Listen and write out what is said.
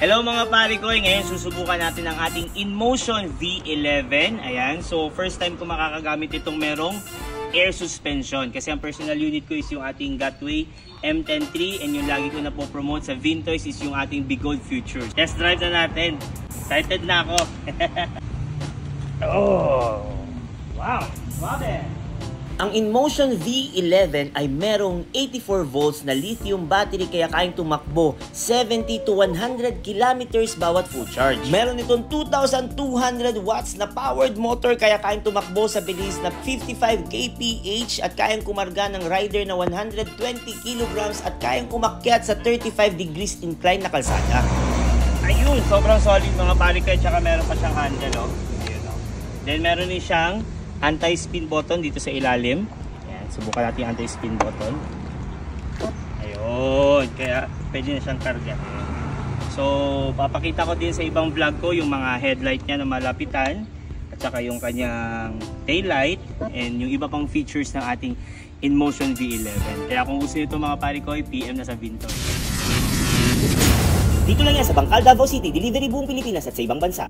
Hello mga pare ko, ngayon susubukan natin ang ating InMotion V11. Ayan, so first time ko makakagamit itong merong air suspension. Kasi ang personal unit ko is yung ating Gotway M103 and yung lagi ko na po-promote sa Vintoys is yung ating Bigold Future. Test drive na natin. Excited na ako. Oh, wow, swabe! Ang InMotion V11 ay merong 84 volts na lithium battery kaya kayang tumakbo 70 to 100 kilometers bawat full charge. Meron itong 2,200 watts na powered motor kaya kayang tumakbo sa bilis na 55 kph at kayang kumarga ng rider na 120 kilograms at kayang kumakyat sa 35 degrees incline na kalsada. Ayun, sobrang solid mga pare ko, tsaka meron pa siyang handle, oh. Ayun, oh. Then meron din siyang anti-spin button dito sa ilalim. Ayan, subukan natin yung anti-spin button. Ayun, kaya pwede na siyang karga. So, papakita ko din sa ibang vlog ko yung mga headlight niya na malapitan at saka yung kanyang tail light and yung iba pang features ng ating InMotion V11. Kaya kung gusto nito mga pare ko, PM na sa Vintoys. Dito lang yan sa Bangkal, Davao City, delivery buong Pilipinas at sa ibang bansa.